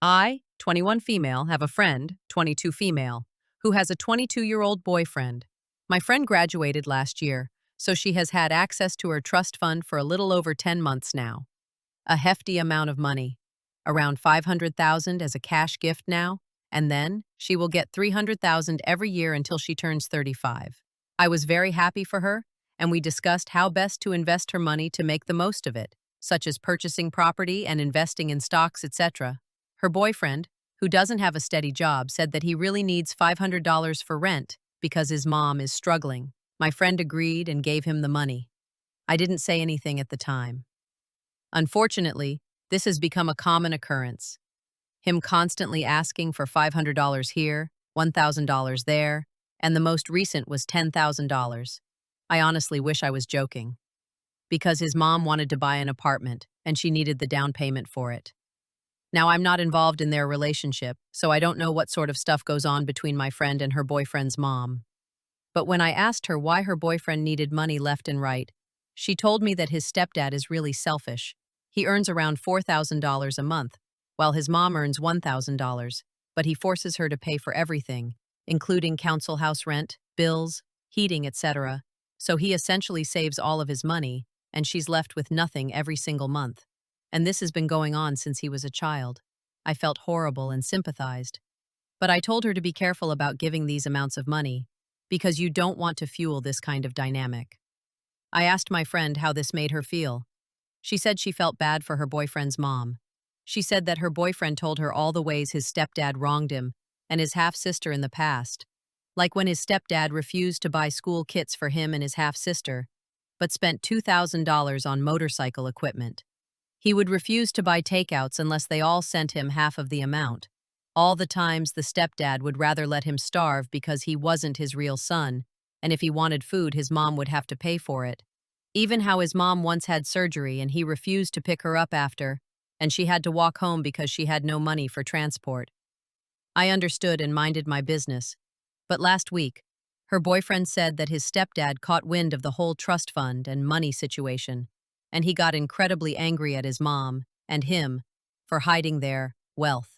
I, 21 female, have a friend, 22 female, who has a 22-year-old boyfriend. My friend graduated last year, so she has had access to her trust fund for a little over 10 months now. A hefty amount of money, around $500,000 as a cash gift now, and then she will get $300,000 every year until she turns 35. I was very happy for her, and we discussed how best to invest her money to make the most of it, such as purchasing property and investing in stocks, etc. Her boyfriend, who doesn't have a steady job, said that he really needs $500 for rent because his mom is struggling. My friend agreed and gave him the money. I didn't say anything at the time. Unfortunately, this has become a common occurrence. Him constantly asking for $500 here, $1,000 there, and the most recent was $10,000. I honestly wish I was joking. Because his mom wanted to buy an apartment, and she needed the down payment for it. Now, I'm not involved in their relationship, so I don't know what sort of stuff goes on between my friend and her boyfriend's mom. But when I asked her why her boyfriend needed money left and right, she told me that his stepdad is really selfish. He earns around $4,000 a month, while his mom earns $1,000, but he forces her to pay for everything, including council house rent, bills, heating, etc. So he essentially saves all of his money, and she's left with nothing every single month. And this has been going on since he was a child. I felt horrible and sympathized. But I told her to be careful about giving these amounts of money, because you don't want to fuel this kind of dynamic. I asked my friend how this made her feel. She said she felt bad for her boyfriend's mom. She said that her boyfriend told her all the ways his stepdad wronged him and his half-sister in the past, like when his stepdad refused to buy school kits for him and his half-sister, but spent $2,000 on motorcycle equipment. He would refuse to buy takeouts unless they all sent him half of the amount. All the times the stepdad would rather let him starve because he wasn't his real son, and if he wanted food, his mom would have to pay for it. Even how his mom once had surgery and he refused to pick her up after, and she had to walk home because she had no money for transport. I understood and minded my business. But last week, her boyfriend said that his stepdad caught wind of the whole trust fund and money situation, and he got incredibly angry at his mom and him for hiding their wealth.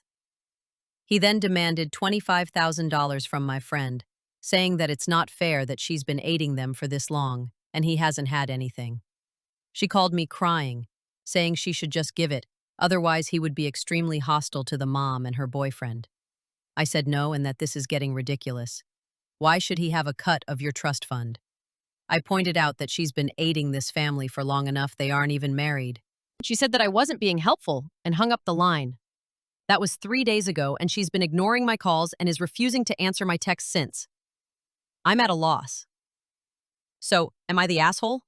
He then demanded $25,000 from my friend, saying that it's not fair that she's been aiding them for this long and he hasn't had anything. She called me crying, saying she should just give it, otherwise he would be extremely hostile to the mom and her boyfriend. I said no and that this is getting ridiculous. Why should he have a cut of your trust fund? I pointed out that she's been aiding this family for long enough they aren't even married. She said that I wasn't being helpful and hung up the line. That was 3 days ago and she's been ignoring my calls and is refusing to answer my texts since. I'm at a loss. So, am I the asshole?